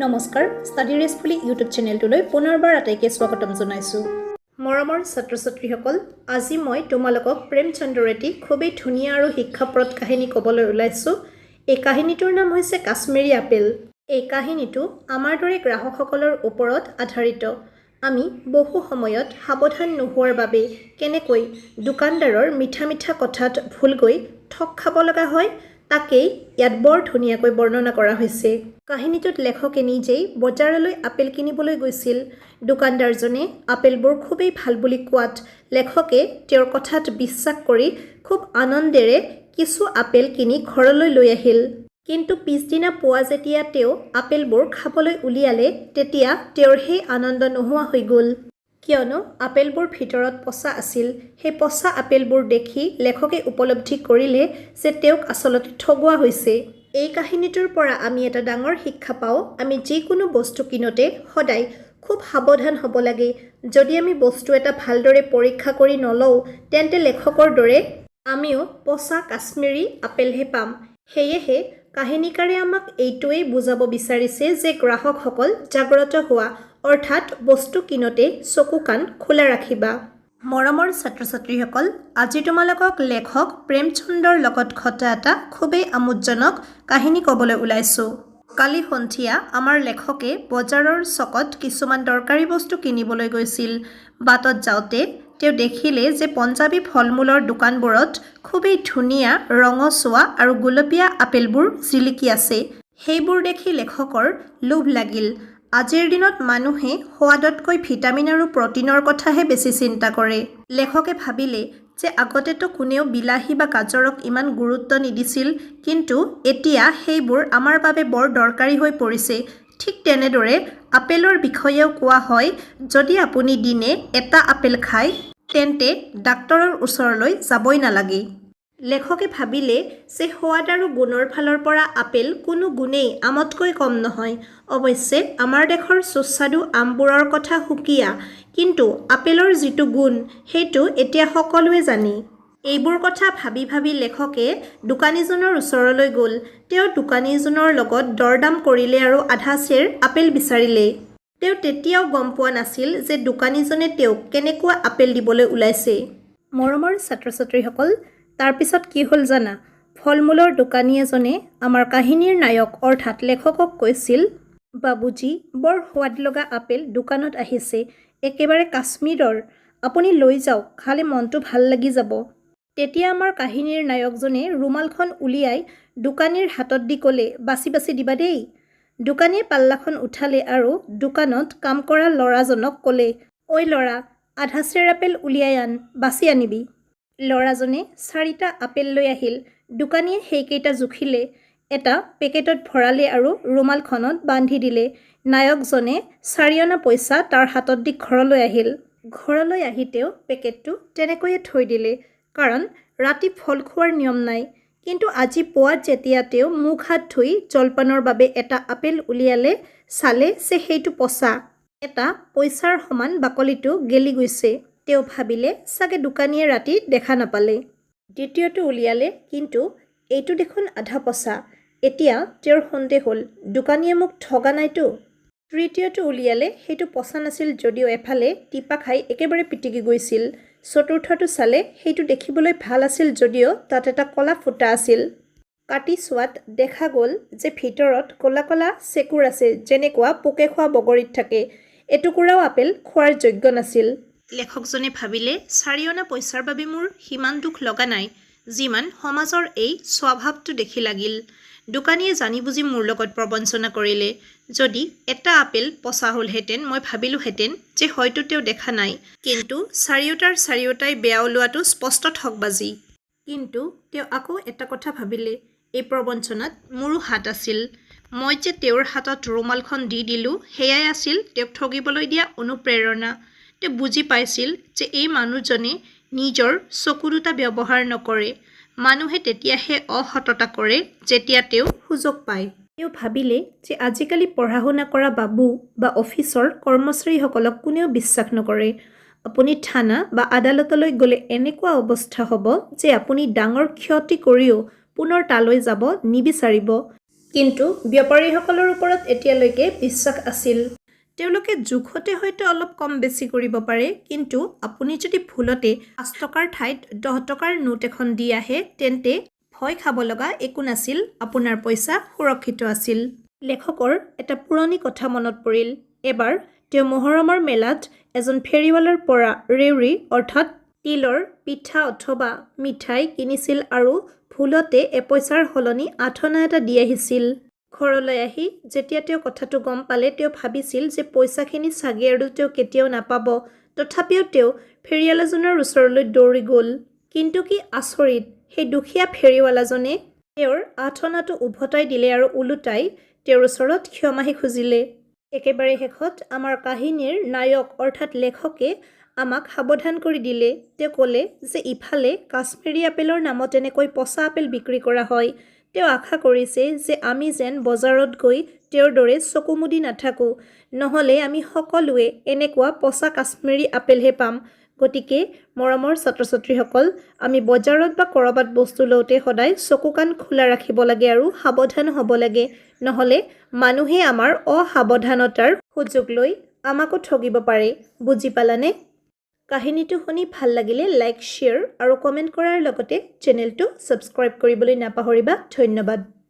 নমস্কাৰ study ৰেছফুলি YouTube চেনেলটোলৈ পুনৰবাৰ আটাইকে স্বাগতম জনাইছোঁ। মৰমৰ ছাত্ৰ ছাত্ৰীসকল, আজি মই তোমালোকক প্ৰেমচন্দ্ৰৰ এটি খুবেই ধুনীয়া আৰু শিক্ষাপ্ৰদ কাহিনী ক'বলৈ ওলাইছোঁ। এই কাহিনীটোৰ নাম হৈছে কাশ্মীৰী আপেল। এই কাহিনীটো আমাৰ দৰে গ্ৰাহকসকলৰ ওপৰত আধাৰিত। আমি বহু সময়ত সাৱধান নোহোৱাৰ বাবে কেনেকৈ দোকানদাৰৰ মিঠা মিঠা কথাত ভুল গৈ ঠগ খাব লগা হয় তাকেই ইয়াত বৰ ধুনীয়াকৈ বৰ্ণনা কৰা হৈছে। কাহিনীটোত লেখকে নিজেই বজাৰলৈ আপেল কিনিবলৈ গৈছিল। দোকানদাৰজনে আপেলবোৰ খুবেই ভাল বুলি কোৱাত লেখকে তেওঁৰ কথাত বিশ্বাস কৰি খুব আনন্দেৰে কিছু আপেল কিনি ঘৰলৈ লৈ আহিল। কিন্তু পিছদিনা পুৱা যেতিয়া তেওঁ আপেলবোৰ খাবলৈ উলিয়ালে তেতিয়া তেওঁৰ সেই আনন্দ নোহোৱা হৈ গ'ল। কিয়নো আপেলবোৰ ভিতৰত পচা আছিল। সেই পচা আপেলবোৰ দেখি লেখকে উপলব্ধি কৰিলে যে তেওঁক আচলতে ঠগোৱা হৈছে। এই কাহিনীটোৰ পৰা আমি এটা ডাঙৰ শিক্ষা পাওঁ। আমি যিকোনো বস্তু কিনোতে সদায় খুব সাৱধান হ'ব লাগে। যদি আমি বস্তু এটা ভালদৰে পৰীক্ষা কৰি নলওঁ তেন্তে লেখকৰ দৰে আমিও পচা কাশ্মীৰী আপেলহে পাম। সেয়েহে কাহিনীকাৰে আমাক এইটোৱেই বুজাব বিচাৰিছে যে গ্ৰাহকসকল জাগ্ৰত হোৱা, অৰ্থাৎ বস্তু কিনোতে চকু কাণ খোলা ৰাখিবা। মৰমৰ ছাত্ৰ ছাত্ৰীসকল, আজি তোমালোকক লেখক প্ৰেমচন্দৰ লগত ঘটা এটা খুবেই আমোদজনক কাহিনী ক'বলৈ ওলাইছোঁ। কালি সন্ধিয়া আমাৰ লেখকে বজাৰৰ চকত কিছুমান দৰকাৰী বস্তু কিনিবলৈ গৈছিল। বাটত যাওঁতে তেওঁ দেখিলে যে পঞ্জাবী ফল মূলৰ দোকানবোৰত খুবেই ধুনীয়া ৰঙচুৱা আৰু গুলপীয়া আপেলবোৰ জিলিকি আছে। সেইবোৰ দেখি লেখকৰ লোভ লাগিল। আজিৰ দিনত মানুহে সোৱাদতকৈ ভিটামিন আৰু প্ৰটিনৰ কথাহে বেছি চিন্তা কৰে। লেখকে ভাবিলে যে আগতেতো কোনেও বিলাহী বা গাজৰক ইমান গুৰুত্ব নিদিছিল, কিন্তু এতিয়া সেইবোৰ আমাৰ বাবে বৰ দৰকাৰী হৈ পৰিছে। ঠিক তেনেদৰে আপেলৰ বিষয়েও কোৱা হয়, যদি আপুনি দিনে এটা আপেল খায় তেন্তে ডাক্তৰৰ ওচৰলৈ যাবই নালাগে। লেখকে ভাবিলে যে সোৱাদ আৰু গুণৰ ফালৰ পৰা আপেল কোনো গুণেই আমতকৈ কম নহয়। অৱশ্যে আমাৰ দেশৰ সুস্বাদু আমবোৰৰ কথা সুকীয়া, কিন্তু আপেলৰ যিটো গুণ সেইটো এতিয়া সকলোৱে জানে। এইবোৰ কথা ভাবি ভাবি লেখকে দোকানীজনৰ ওচৰলৈ গ'ল। তেওঁ দোকানীজনৰ লগত দৰদাম কৰিলে আৰু আধা চেৰ আপেল বিচাৰিলে। তেওঁ তেতিয়াও গম পোৱা নাছিল যে দোকানীজনে তেওঁক কেনেকুৱা আপেল দিবলৈ ওলাইছে। মৰমৰ ছাত্ৰ ছাত্ৰীসকল, তাৰপিছত কি হ'ল জানা? ফল মূলৰ দোকানী এজনে আমাৰ কাহিনীৰ নায়ক অৰ্থাৎ লেখকক কৈছিল, বাবুজী, বৰ সোৱাদ লগা আপেল দোকানত আহিছে, একেবাৰে কাশ্মীৰৰ, আপুনি লৈ যাওক, খালে মনটো ভাল লাগি যাব। তেতিয়া আমাৰ কাহিনীৰ নায়কজনে ৰুমালখন উলিয়াই দোকানীৰ হাতত দি ক'লে, বাছি বাছি দিবা দেই। দোকানীয়ে পাল্লাখন উঠালে আৰু দোকানত কাম কৰা ল'ৰাজনক ক'লে, ঐ ল'ৰা, আধা চেৰ আপেল উলিয়াই আন, বাছি আনিবি। ল'ৰাজনে 4টা আপেল লৈ আহিল। দোকানীয়ে সেইকেইটা জুখিলে, এটা পেকেটত ভৰালে আৰু ৰুমালখনত বান্ধি দিলে। নায়কজনে 4 অনা পইচা তাৰ হাতত দি ঘৰলৈ আহিল। ঘৰলৈ আহি তেওঁ পেকেটটো তেনেকৈয়ে থৈ দিলে, কাৰণ ৰাতি ফল খোৱাৰ নিয়ম নাই। কিন্তু আজি পুৱাত যেতিয়া তেওঁ মুখ হাত ধুই জলপানৰ বাবে এটা আপেল উলিয়ালে, চালে যে সেইটো পচা। এটা পইচাৰ সমান বাকলিটো গেলি গৈছে। তেওঁ ভাবিলে চাগে দোকানীয়ে ৰাতি দেখা নাপালে। দ্বিতীয়টো উলিয়ালে, কিন্তু এইটো দেখোন আধা পচা। এতিয়া তেওঁৰ সন্দেহ হ'ল, দোকানীয়ে মোক ঠগা নাইতো। তৃতীয়টো উলিয়ালে, সেইটো পচা নাছিল যদিও এফালে টিপা খাই একেবাৰে পিটিকি গৈছিল। চতুৰ্থটো চালে, সেইটো দেখিবলৈ ভাল আছিল যদিও তাত এটা ক'লা ফুটা আছিল। কাটি চোৱাত দেখা গ'ল যে ভিতৰত ক'লা ক'লা চেকুৰ আছে, যেনেকুৱা পোকে খোৱা বগৰীত থাকে। এটুকুৰাও আপেল খোৱাৰ যোগ্য নাছিল। লেখকজনে ভাবিলে, 4 অনা পইচাৰ বাবে মোৰ সিমান দুখ লগা নাই, যিমান সমাজৰ এই স্বভাৱটো দেখি লাগিল। দোকানীয়ে জানি বুজি মোৰ লগত প্ৰবঞ্চনা কৰিলে। যদি এটা আপেল পচা হ'লহেঁতেন মই ভাবিলোহেঁতেন যে হয়তো তেওঁ দেখা নাই, কিন্তু 4টাই বেয়া ওলোৱাটো স্পষ্ট ঠগবাজি। কিন্তু তেওঁ আকৌ এটা কথা ভাবিলে, এই প্ৰবঞ্চনাত মোৰো হাত আছিল। মই যে তেওঁৰ হাতত ৰুমালখন দি দিলোঁ, সেয়াই আছিল তেওঁক ঠগিবলৈ দিয়া অনুপ্ৰেৰণা। তেওঁ বুজি পাইছিল যে এই মানুহজনে নিজৰ চকু দুটা ব্যৱহাৰ নকৰে। মানুহে তেতিয়াহে অসততা কৰে যেতিয়া তেওঁ সুযোগ পায়। তেওঁ ভাবিলে যে আজিকালি পঢ়া শুনা কৰা বাবু বা অফিচৰ কৰ্মচাৰীসকলক কোনেও বিশ্বাস নকৰে। আপুনি থানা বা আদালতলৈ গ'লে এনেকুৱা অৱস্থা হ'ব যে আপুনি ডাঙৰ ক্ষতি কৰিও পুনৰ তালৈ যাব নিবিচাৰিব। কিন্তু বেপাৰীসকলৰ ওপৰত এতিয়ালৈকে বিশ্বাস আছিল। তেওঁলোকে জোখতে হয়তো অলপ কম বেছি কৰিব পাৰে, কিন্তু আপুনি যদি ভুলতে 5 টকাৰ ঠাইত 10 টকাৰ নোট এখন দি আহে তেন্তে ভয় খাব লগা একো নাছিল, আপোনাৰ পইচা সুৰক্ষিত আছিল। লেখকৰ এটা পুৰণি কথা মনত পৰিল। এবাৰ তেওঁ মহৰমৰ মেলাত এজন ফেৰীৱালাৰ পৰা ৰেউৰি অৰ্থাৎ তিলৰ পিঠা অথবা মিঠাই কিনিছিল আৰু ভুলতে এপইচাৰ সলনি 8 অনা এটা দি আহিছিল। ঘৰলৈ আহি যেতিয়া তেওঁ কথাটো গম পালে তেওঁ ভাবিছিল যে পইচাখিনি চাগে আৰু তেওঁ কেতিয়াও নাপাব। তথাপিও তেওঁ ফেৰীৱালাজনৰ ওচৰলৈ দৌৰি গ'ল। কিন্তু কি আচৰিত, সেই দুখীয়া ফেৰীৱালাজনে তেওঁৰ 8 অনাটো উভতাই দিলে আৰু ওলোটাই তেওঁৰ ওচৰত ক্ষমাহি খুজিলে। একেবাৰে শেষত আমাৰ কাহিনীৰ নায়ক অৰ্থাৎ লেখকে আমাক সাৱধান কৰি দিলে। তেওঁ ক'লে যে ইফালে কাশ্মীৰী আপেলৰ নামত এনেকৈ পচা আপেল বিক্ৰী কৰা হয়। তেওঁ আশা কৰিছে যে আমি যেন বজাৰত গৈ তেওঁৰ দৰে চকু মুদি নাথাকোঁ, নহ'লে আমি সকলোৱে এনেকুৱা পচা কাশ্মীৰী আপেলহে পাম। গতিকে মৰমৰ ছাত্ৰ ছাত্ৰীসকল, আমি বজাৰত বা ক'ৰবাত বস্তু লওঁতে সদায় চকু কাণ খোলা ৰাখিব লাগে আৰু সাৱধান হ'ব লাগে, নহ'লে মানুহে আমাৰ অসাৱধানতাৰ সুযোগ লৈ আমাকো ঠগিব পাৰে। বুজি পালানে? কাহিনীটো শুনি ভাল লাগিলে লাইক, শ্বেয়াৰ আৰু কমেণ্ট কৰাৰ লগতে চেনেলটো ছাবস্ক্ৰাইব কৰিবলৈ নাপাহৰিবা। ধন্যবাদ।